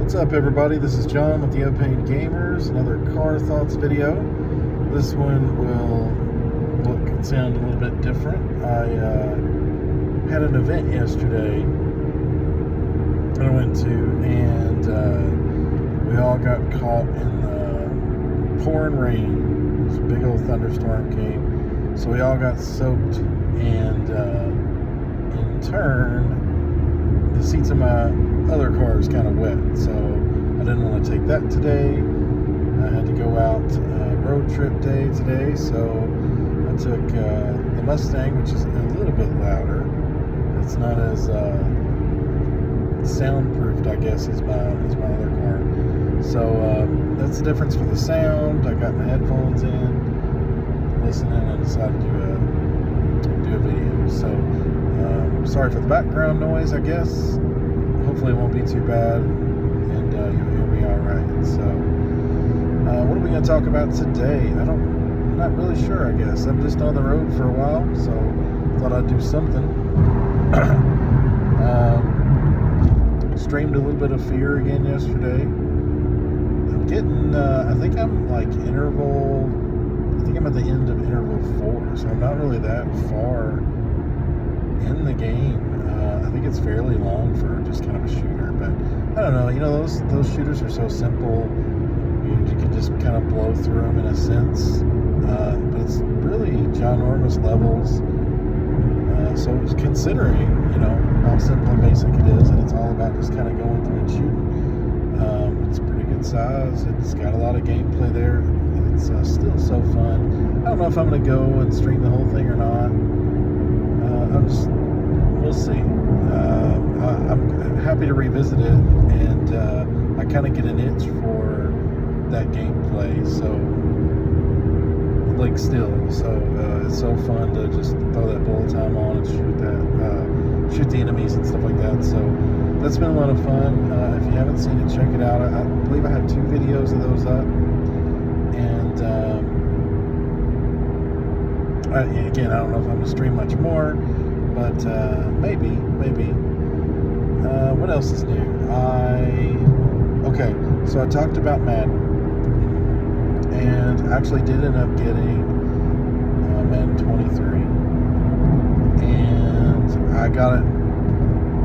What's up, everybody? This is John with the Opain Gamers, another car thoughts video. This one will look and sound a little bit different. I had an event yesterday I went to, and we all got caught in the pouring rain. This big old thunderstorm came, so we all got soaked, and in turn, the seats of my other car is kind of wet, so I didn't want to take that today. I had to go out road trip day today, so I took the Mustang, which is a little bit louder. It's not as soundproofed, I guess, as my other car. So that's the difference for the sound. I got my headphones in, listening, and decided to do a video. So sorry for the background noise, I guess. Hopefully it won't be too bad, and you'll hear me all right. So what are we going to talk about today? I'm not really sure, I guess. I'm just on the road for a while, so thought I'd do something. Streamed a little bit of Fear again yesterday. I'm getting, I think I'm at the end of interval 4, so I'm not really that far in the game. I think it's fairly long for just kind of a shooter, but I don't know. You know, those shooters are so simple. You can just kind of blow through them in a sense. But it's really ginormous levels. So considering, how simple and basic it is, and it's all about just kind of going through and shooting. It's pretty good size. It's got a lot of gameplay there. It's still so fun. I don't know if I'm going to go and stream the whole thing or not. We'll see. I'm happy to revisit it, and I kind of get an itch for that gameplay. So, it's so fun to just throw that bullet time on and shoot the enemies and stuff like that. So that's been a lot of fun. If you haven't seen it, check it out. I believe I have 2 videos of those up, and again, I don't know if I'm gonna stream much more, but maybe. What else is new? So I talked about Madden, and actually did end up getting Madden 23, and I got it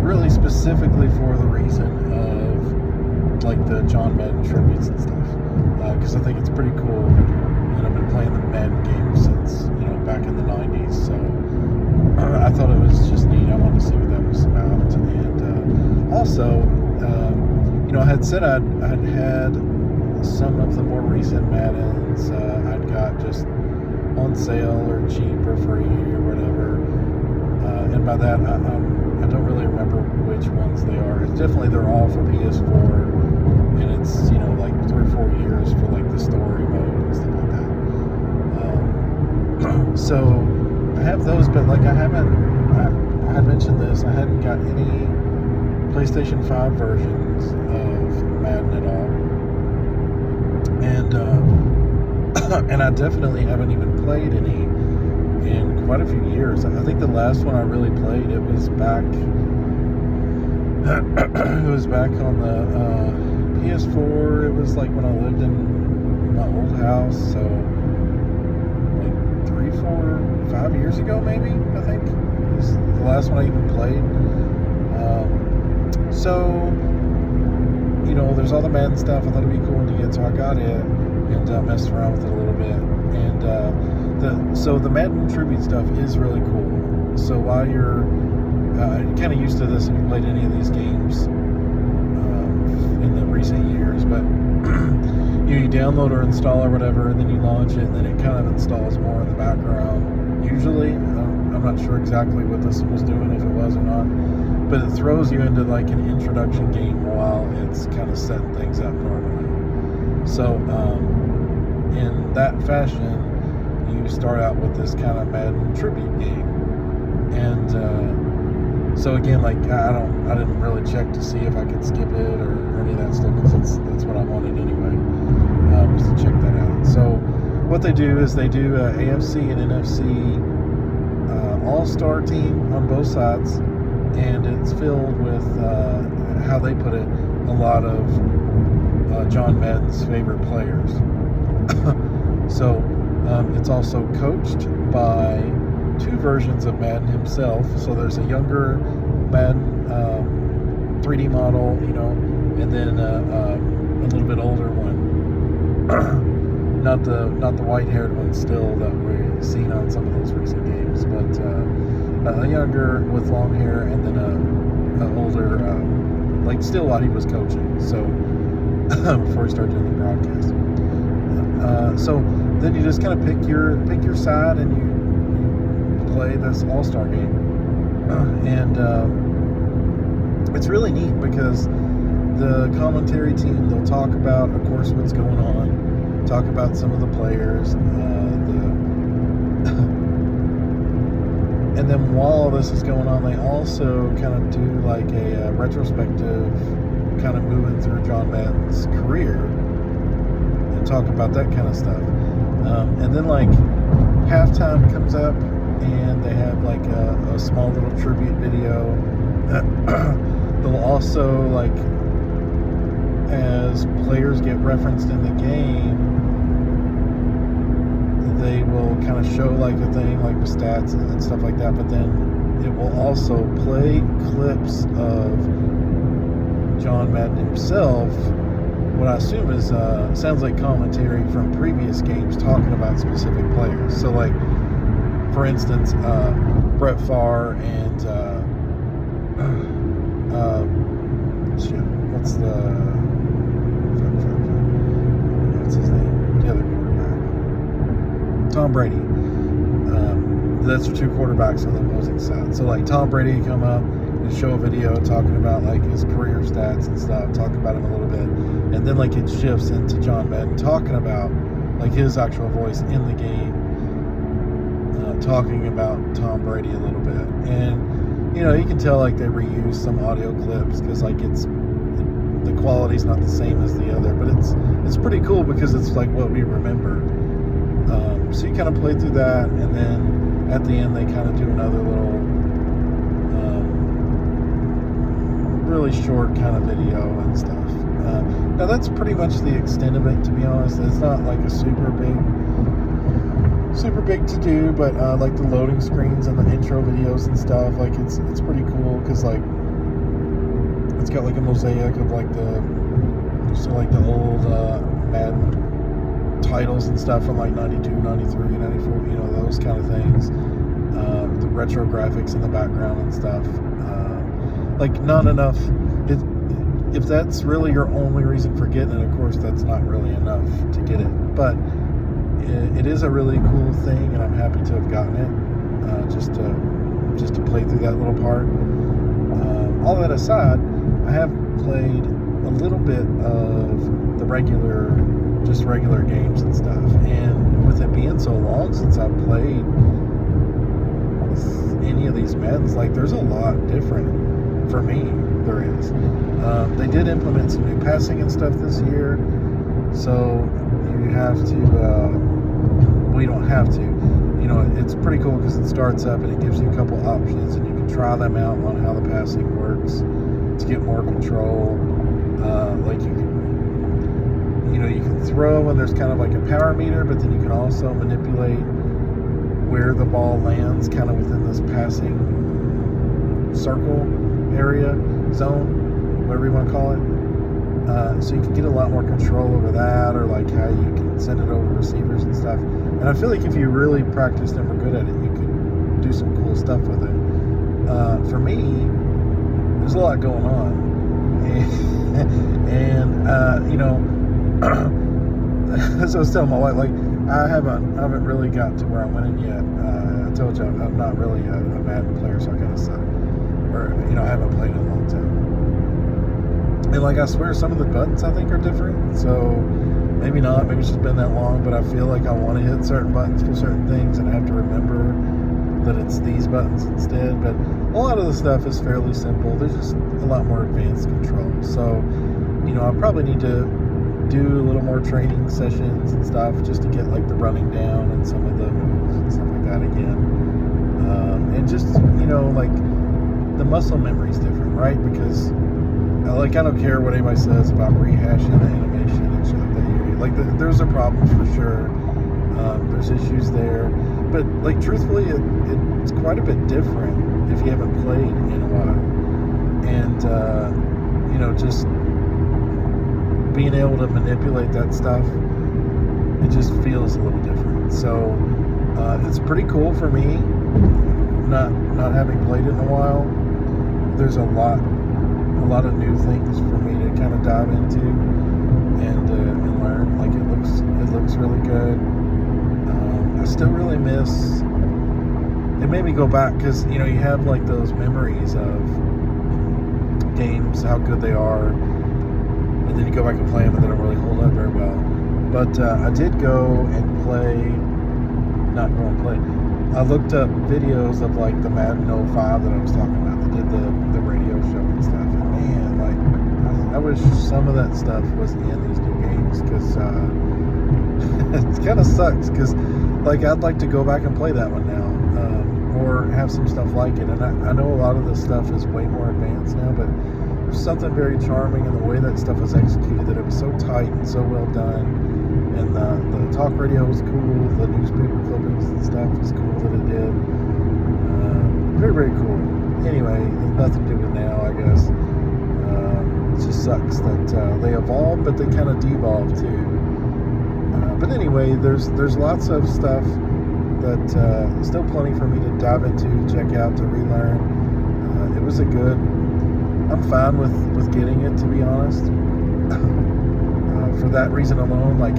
really specifically for the reason of the John Madden tributes and stuff, because I think it's pretty cool. And I've been playing the Madden game since back in the 90s, so I thought it was just neat. I wanted to see what that was about, and also, I had said I'd had some of the more recent Maddens I'd got just on sale or cheap or free or whatever, and by that I don't really remember which ones they are. It's definitely they're all for PS4, and it's 3 or 4 years for the story mode and stuff like that. So I have those, but I had mentioned this, I hadn't got any PlayStation 5 versions of Madden at all, and I definitely haven't even played any in quite a few years. I think the last one I really played, it was back on the PS4. It was when I lived in my old house, so 3, 4, 5 years ago, maybe. I think it was the last one I even played. So there's all the Madden stuff. I thought it'd be cool to get, so I got it and messed around with it a little bit. And the Madden tribute stuff is really cool. So while you're kind of used to this, if you played any of these games in the recent years, but you download or install or whatever, and then you launch it, and then it kind of installs more in the background. Usually, I'm not sure exactly what this was doing, if it was or not, but it throws you into an introduction game while it's kind of setting things up normally. So in that fashion, you start out with this kind of Madden tribute game, and so again, I didn't really check to see if I could skip it or any of that stuff, because that's what I wanted anyway, was to check that out. So what they do is they do AFC and NFC all-star team on both sides, and it's filled with, how they put it, a lot of John Madden's favorite players. So it's also coached by two versions of Madden himself. So there's a younger Madden 3D model, and then a little bit older one. not the white-haired one still that we've seen on some of those recent games, but a younger with long hair, and then a older, like still while he was coaching. So before he started doing the broadcast. So then you just kind of pick your side and you play this all-star game, and it's really neat because the commentary team, they'll talk about, of course, what's going on, talk about some of the players, and then while all this is going on, they also kind of do like a retrospective, kind of moving through John Madden's career and talk about that kind of stuff. And then like halftime comes up and they have like a small little tribute video. They'll also, like, as players get referenced in the game, they will kind of show like a thing like with stats and stuff like that, but then it will also play clips of John Madden himself, what I assume is sounds like commentary from previous games talking about specific players. So like, for instance, Brett Favre and what's his name? The other quarterback, Tom Brady. That's the two quarterbacks on the opposing side. So like Tom Brady come up and show a video talking about like his career stats and stuff, talk about him a little bit, and then like it shifts into John Madden talking about like his actual voice in the game, talking about Tom Brady a little bit. And you can tell like they reuse some audio clips because like the quality's not the same as the other, but it's pretty cool because it's like what we remember. So you kind of play through that, and then at the end they kind of do another little really short kind of video and stuff. Now that's pretty much the extent of it, to be honest. It's not like a super big to do, but like the loading screens and the intro videos and stuff, like it's pretty cool because like it's got like a mosaic of like the old Madden titles and stuff from like 92, 93, 94, those kind of things. The retro graphics in the background and stuff. Like not enough. If that's really your only reason for getting it, of course that's not really enough to get it. But it is a really cool thing, and I'm happy to have gotten it just to play through that little part. All that aside, I have played a little bit of the regular games and stuff, and with it being so long since I've played any of these Maddens, like there's a lot different for me. There is. They did implement some new passing and stuff this year, so you have to you don't have to, it's pretty cool because it starts up and it gives you a couple options and you can try them out on how the passing works to get more control. Like you can throw, and there's kind of like a power meter, but then you can also manipulate where the ball lands kind of within this passing circle area, zone, whatever you want to call it. So you can get a lot more control over that, or like how you can send it over receivers and stuff. And I feel like if you really practiced and were good at it, you could do some cool stuff with it. For me, there's a lot going on, and as I was telling my wife, like I haven't really got to where I'm winning yet. I told you I'm not really a Madden player, so I kind of suck. Or I haven't played in a long time. And like I swear, some of the buttons I think are different. So maybe not. Maybe it's just been that long. But I feel like I want to hit certain buttons for certain things, and I have to remember that it's these buttons instead. But a lot of the stuff is fairly simple. There's just a lot more advanced controls. So I probably need to do a little more training sessions and stuff just to get like the running down and some of the moves and stuff like that again. And just like the muscle memory is different, right? Because I don't care what anybody says about rehashing the animation and shit like that. Like, there's a problem for sure. There's issues there, but like truthfully, it's quite a bit different if you haven't played in a while, and just being able to manipulate that stuff, it just feels a little different. So it's pretty cool for me, not having played it in a while. There's a lot of new things for me to kind of dive into and learn. Like it looks really good. I still really miss. It made me go back because you have like those memories of games, how good they are, and then you go back and play them, and they don't really hold up very well. But I did go and play. Not go and play. I looked up videos of like the Madden 05 that I was talking about. They did the radio show and stuff. And man, like I wish some of that stuff was in these new games because it kind of sucks. Because like I'd like to go back and play that one now, or have some stuff like it. And I know a lot of this stuff is way more advanced now, but there's something very charming in the way that stuff was executed. That it was so tight and so well done. And the talk radio was cool. The newspaper clippings and stuff was cool that it did. Very, very cool. Anyway, nothing to do with now, I guess. It just sucks that they evolved, but they kind of devolved too. But anyway, there's lots of stuff that still plenty for me to dive into, check out, to relearn. It was a good. I'm fine with getting it, to be honest. For that reason alone, like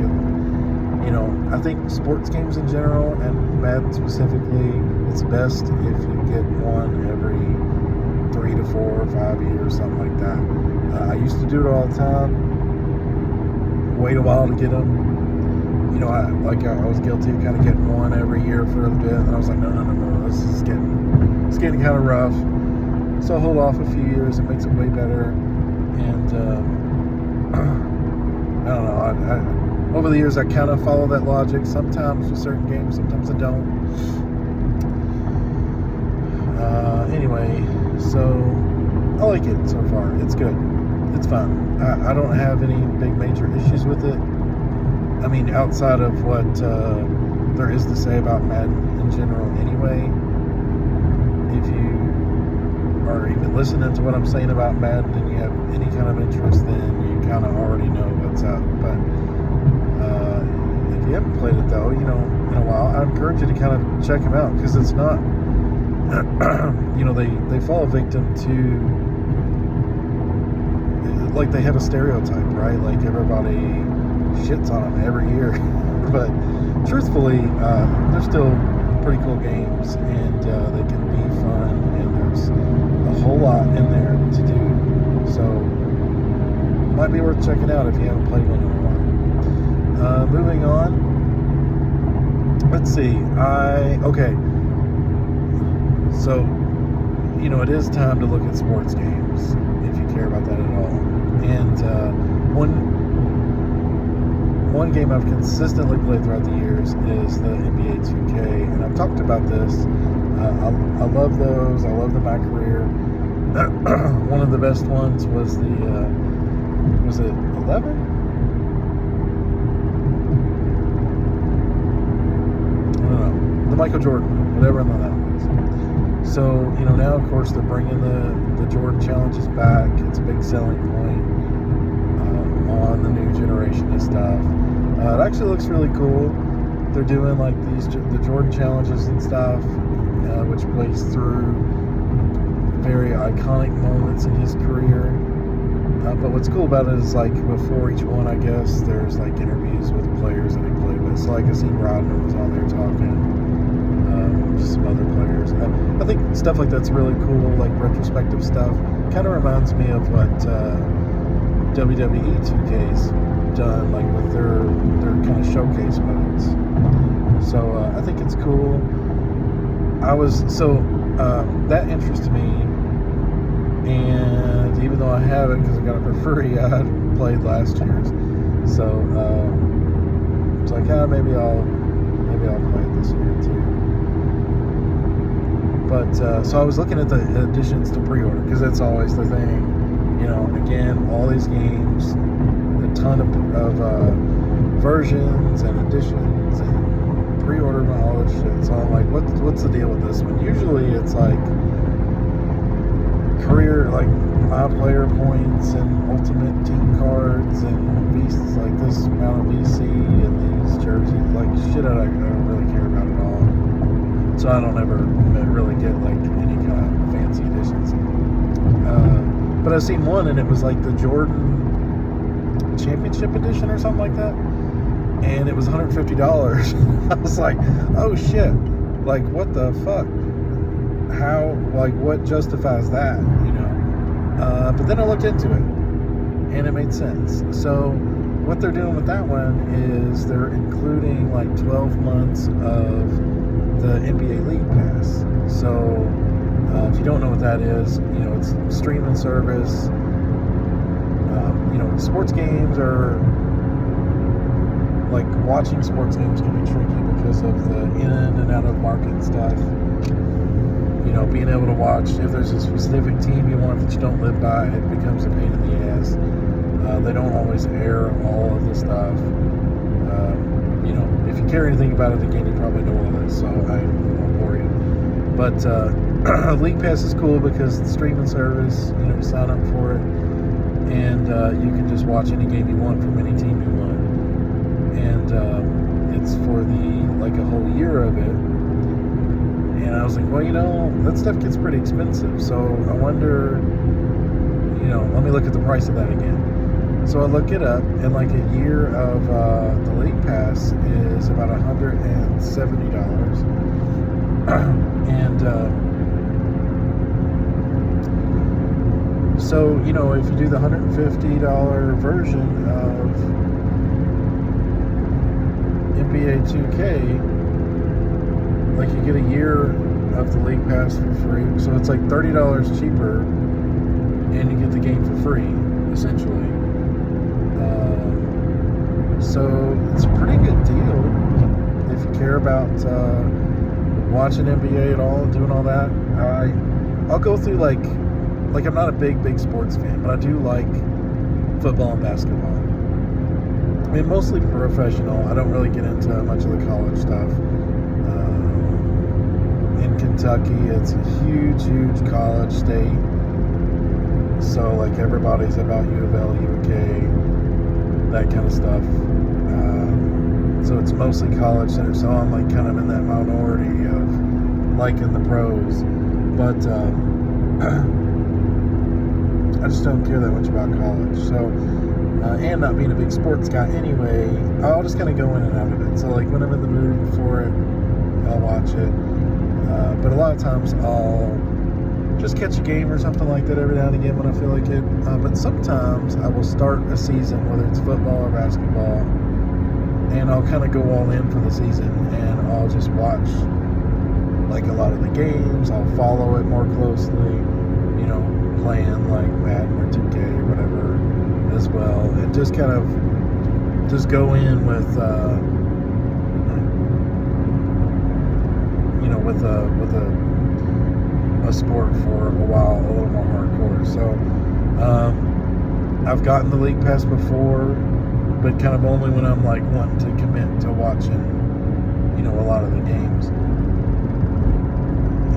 I think sports games in general and Madden specifically, it's best if you get one every 3 to 4 or 5 years, something like that. I used to do it all the time, wait a while to get them. I was guilty of kind of getting one every year for a bit, and I was like, no, this is getting kind of rough. So I'll hold off a few years. It makes it way better, and I don't know. Over the years, I kind of follow that logic. Sometimes with certain games, sometimes I don't. Anyway, so I like it so far. It's good. It's fun. I don't have any big major issues with it. I mean, outside of what there is to say about Madden in general anyway. If you are even listening to what I'm saying about Madden and you have any kind of interest, then you kind of already know what's up. But if you haven't played it though, in a while, I encourage you to kind of check them out, because it's not, they fall victim to, like, they have a stereotype, right? Like everybody shits on them every year, but truthfully, they're still pretty cool games, and they can be fun, and there's a whole lot in there to do, so might be worth checking out if you haven't played one in a while. Moving on, let's see, so it is time to look at sports games if you care about that at all. And one game I've consistently played throughout the years is the NBA 2K, and I've talked about this. I love those. I love them in my career. One of the best ones was was it 11? I don't know. The Michael Jordan, whatever that was. So, now of course they're bringing the Jordan challenges back. It's a big selling point on the new generation of stuff. It actually looks really cool. They're doing like the Jordan challenges and stuff, which plays through very iconic moments in his career. But what's cool about it is, like, before each one, I guess, there's like interviews with players that he played with. So like I seen Rodman was on there talking. Just some other players. I think stuff like that's really cool, like retrospective stuff. Kind of reminds me of what WWE 2K's done, like with their kind of showcase modes. So I think it's cool. That interests me, and even though I have it because I got it for free, I had played last year's. So it's like, maybe I'll play it this year too. But so I was looking at the additions to pre-order, because that's always the thing. Again, all these games, a ton of versions and editions and pre-order and all this shit. So I'm like, what's the deal with this one? Usually it's like career, like my player points and ultimate team cards and beasts, like this amount of VC and these jerseys, like shit I don't really care about at all. So I don't ever really get like any kind of fancy editions. But I've seen one, and it was like the Jordan Championship Edition or something like that, and it was $150. I was like, oh shit, like what the fuck? How, like, what justifies that, But then I looked into it, and it made sense. So what they're doing with that one is they're including like 12 months of the NBA League Pass. So if you don't know what that is, it's streaming service. Sports games are, like, watching sports games can be tricky because of the in and out of market stuff. Being able to watch, if there's a specific team you want that you don't live by, it becomes a pain in the ass. They don't always air all of the stuff. If you care anything about it again, you probably know all this, so I won't bore you. But League Pass is cool because the streaming service, you sign up for it, and you can just watch any game you want from any team you want. And it's for a whole year of it. And I was like, well, that stuff gets pretty expensive. So I wonder, let me look at the price of that again. So I look it up, and like a year of the League Pass is about $170. And so, if you do the $150 version of NBA 2K, like, you get a year of the League Pass for free. So it's like $30 cheaper, and you get the game for free, essentially. So it's a pretty good deal if you care about watching NBA at all and doing all that. I'll go through, like I'm not a big sports fan, but I do like football and basketball. I mean, mostly professional. I don't really get into much of the college stuff. In Kentucky, it's a huge college state. So, like, everybody's about U of L, UK, that kind of stuff. So it's mostly college center. So I'm like kind of in that minority of liking the pros, but I just don't care that much about college. So, and not being a big sports guy anyway, I'll just kind of go in and out of it. So, like, when I'm in the mood for it, I'll watch it. But a lot of times I'll just catch a game or something like that every now and again when I feel like it. But sometimes I will start a season, whether it's football or basketball, and I'll kind of go all in for the season, and I'll just watch, like, a lot of the games. I'll follow it more closely, playing like Madden or 2K or whatever as well, and just kind of just go in with with a sport for a while, a little more hardcore. So I've gotten the League Pass before, but kind of only when I'm like wanting to commit to watching, a lot of the games.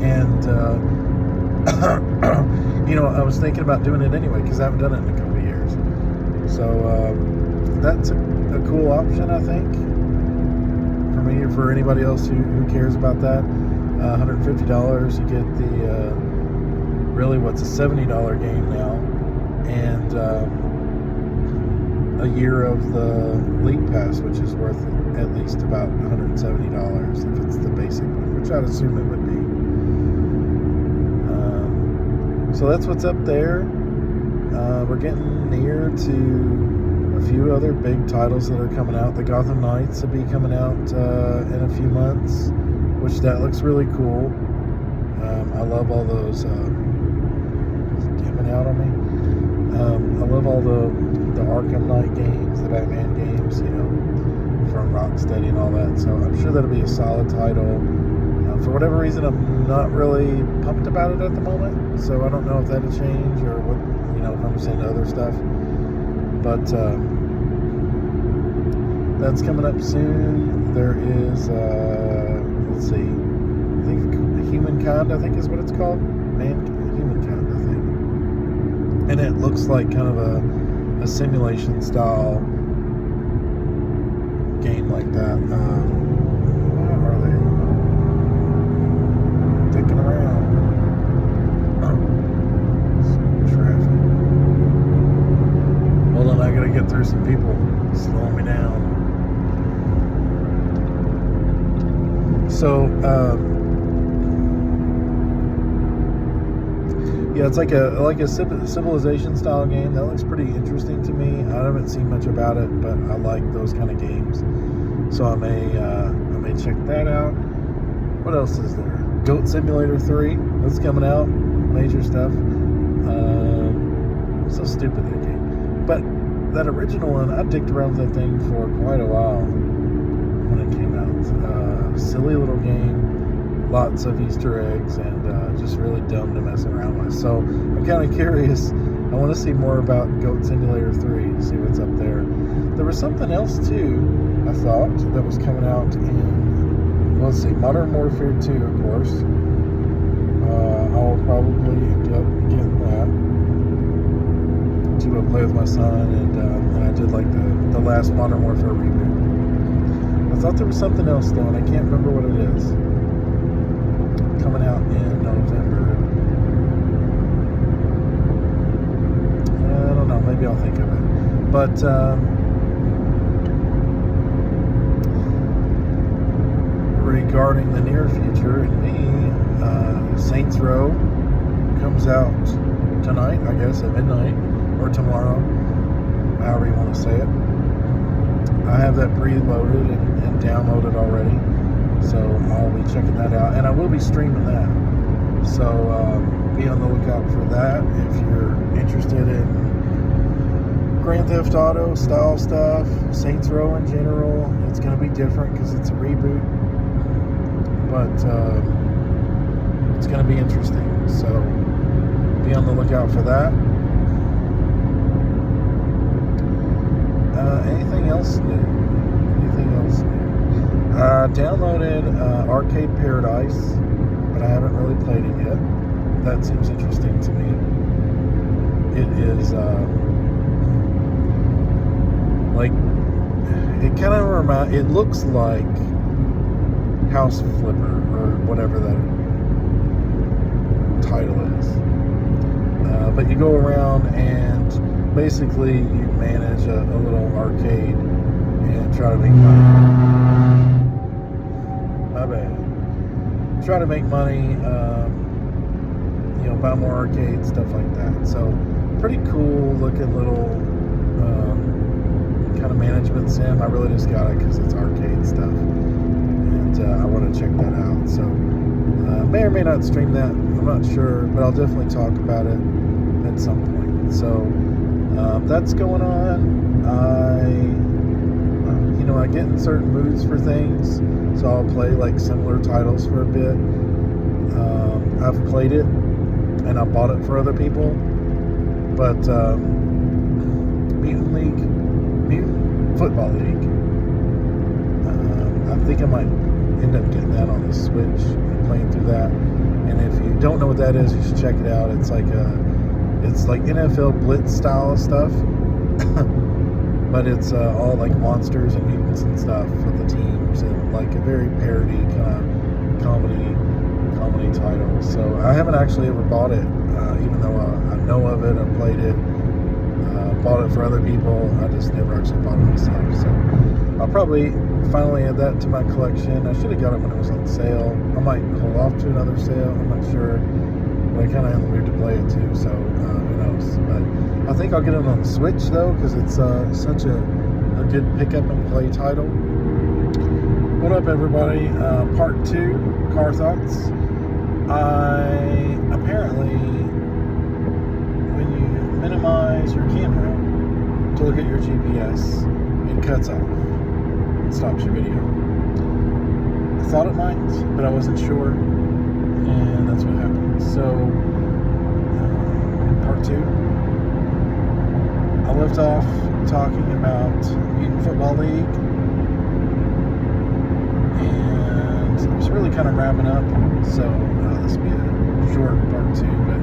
And I was thinking about doing it anyway because I haven't done it in a couple of years. So that's a cool option, I think, for me or for anybody else who cares about that. $150, you get the really what's a $70 game now, and a year of the League Pass, which is worth at least about $170 if it's the basic one, which I'd assume it would be. So that's what's up there. We're getting near to a few other big titles that are coming out. The Gotham Knights will be coming out in a few months, which that looks really cool. I love all those giving out on me. I love all the Arkham Knight games, the Batman games, from Rocksteady and all that. So I'm sure that'll be a solid title. For whatever reason, I'm not really pumped about it at the moment. So I don't know if that'll change or what, if I'm just into other stuff. But that's coming up soon. There is, let's see, I think Humankind, I think is what it's called. Humankind, I think. And it looks like kind of a simulation style game like that. Where are they? Dicking around. Traffic. Hold on, I gotta get through some people slowing me down. So, yeah, it's like a civilization style game. That looks pretty interesting to me. I haven't seen much about it, but I like those kind of games, so I may check that out. What else is there? Goat Simulator 3. That's coming out. Major stuff. So stupid, that game. But that original one, I dicked around with that thing for quite a while when it came out. Silly little game. Lots of Easter eggs, and just really dumb to mess around with. So I'm kind of curious. I want to see more about Goat Simulator 3, see what's up there. There was something else too, I thought, that was coming out in, let's see, Modern Warfare 2, of course. I'll probably end up getting that to play with my son, and I did like the last Modern Warfare reboot. I thought there was something else though, and I can't remember what it is. Coming out in November. I don't know, maybe I'll think of it. But regarding the near future and me, Saints Row comes out tonight, I guess, at midnight, or tomorrow, however you want to say it. I have that preloaded and downloaded already. So I'll be checking that out, and I will be streaming that. So be on the lookout for that if you're interested in Grand Theft Auto style stuff, Saints Row in general. It's going to be different because it's a reboot, but it's going to be interesting. So be on the lookout for that. Anything else new? Downloaded Arcade Paradise, but I haven't really played it yet. That seems interesting to me. It is like, it kind of it looks like House Flipper or whatever that title is. But you go around and basically you manage a little arcade and try to make money. My bad. Try to make money, buy more arcades, stuff like that. So, pretty cool looking little kind of management sim. I really just got it because it's arcade stuff, and I want to check that out. So, may or may not stream that. I'm not sure, but I'll definitely talk about it at some point. So, that's going on. I get in certain moods for things, so I'll play like similar titles for a bit. I've played it and I bought it for other people, but Mutant Football League, I think I might end up getting that on the Switch and playing through that. And if you don't know what that is, you should check it out. It's like NFL Blitz style stuff. But it's all like monsters and mutants and stuff with the teams, and like a very parody kind of comedy title. So I haven't actually ever bought it, even though I know of it. I played it, bought it for other people. I just never actually bought it myself. So I'll probably finally add that to my collection. I should have got it when it was on sale. I might hold off to another sale. I'm not sure. But I kind of am in the mood to play it too, so who knows. But I think I'll get it on the Switch though, because it's such a good pick up and play title. What up, everybody? Part 2, car thoughts. Apparently, when you minimize your camera to look at your GPS, it cuts off and stops your video. I thought it might, but I wasn't sure, and that's what happened. So, part 2, left off talking about Mutant Football League, and it's really kind of wrapping up, so this will be a short part 2, but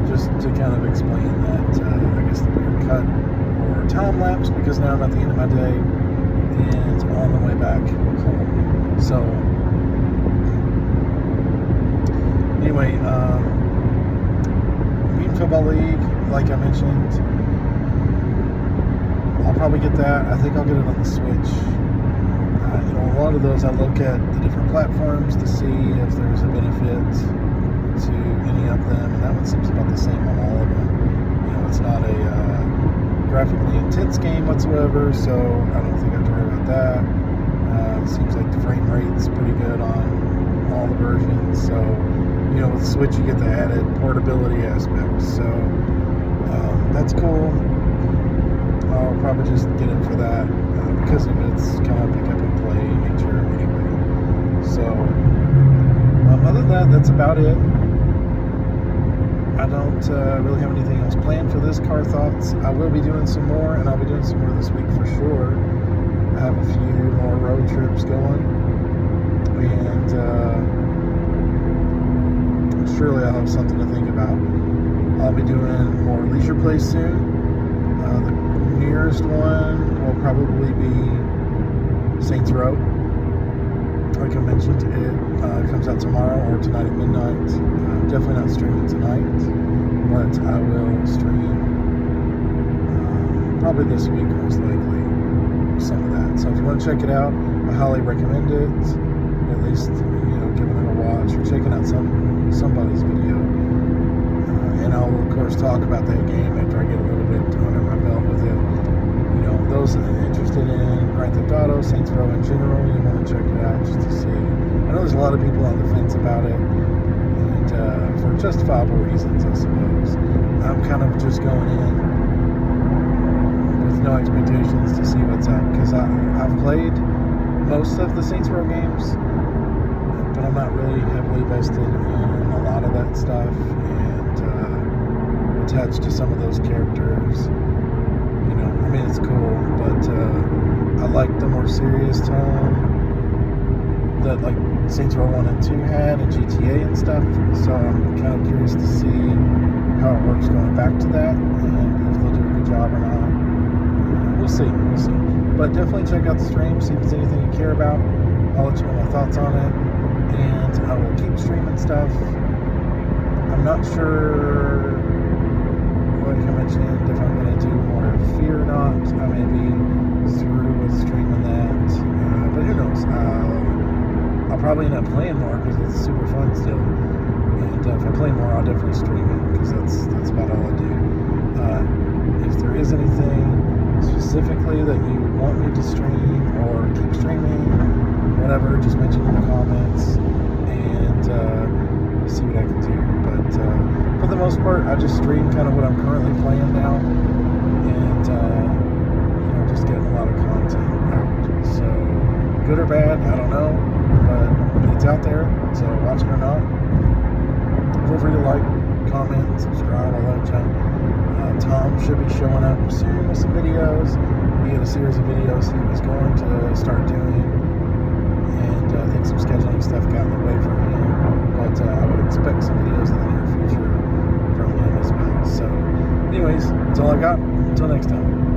just to kind of explain that I guess the bigger cut or time lapse, because now I'm at the end of my day and on the way back home. So anyway, Mutant Football League, like I mentioned, I'll probably get that. I think I'll get it on the Switch. A lot of those I look at the different platforms to see if there's a benefit to any of them, and that one seems about the same on all of them. It's not a graphically intense game whatsoever, so I don't think I have to worry about that. It seems like the frame rate's pretty good on all the versions, so with the Switch you get the added portability aspect, so that's cool. I'll probably just get it for that because of its kind of pick up and play nature anyway. So other than that, that's about it. I don't really have anything else planned for this Car Thoughts. I will be doing some more, and I'll be doing some more this week for sure. I have a few more road trips going, and surely I'll have something to think about. I'll be doing more leisure plays soon. The nearest one will probably be Saints Row. Like I mentioned, it comes out tomorrow or tonight at midnight. Definitely not streaming tonight, but I will stream probably this week, most likely, some of that. So if you want to check it out, I highly recommend it. At least giving it a watch or checking out somebody's video. And I'll of course talk about that game after I get a little bit under my belt with it. Those that are interested in Grand Theft Auto, Saints Row in general, you want to check it out just to see. I know there's a lot of people on the fence about it, and for justifiable reasons, I suppose. I'm kind of just going in with no expectations to see what's up, because I've played most of the Saints Row games, but I'm not really heavily vested in a lot of that stuff, and attached to some of those characters. It's cool, but I like the more serious tone that like Saints Row 1 and 2 had, and GTA and stuff, so I'm kind of curious to see how it works going back to that, and if they'll do a good job or not. We'll see. But definitely check out the stream, see if there's anything you care about. I'll let you know my thoughts on it, and I will keep streaming stuff. I'm not sure, like I mentioned, if I'm going to do more Fear Not. I may be through with streaming that, but who knows. I'll probably end up playing more because it's super fun still, and if I play more I'll definitely stream it, because that's about all I do. If there is anything specifically that you want me to stream or keep streaming, whatever, just mention in the comments, and we'll see what I can do. But for the most part, I just stream kind of what I'm currently playing now, and just getting a lot of content out. So good or bad, I don't know, but it's out there, so watch it or not. Feel free to like, comment, subscribe, all that junk. Tom should be showing up soon with some videos. He had a series of videos he was going to start doing, and I think some scheduling stuff got in the way for him, but I would expect some videos in the near future from him as well. So anyways, that's all I got. Until next time.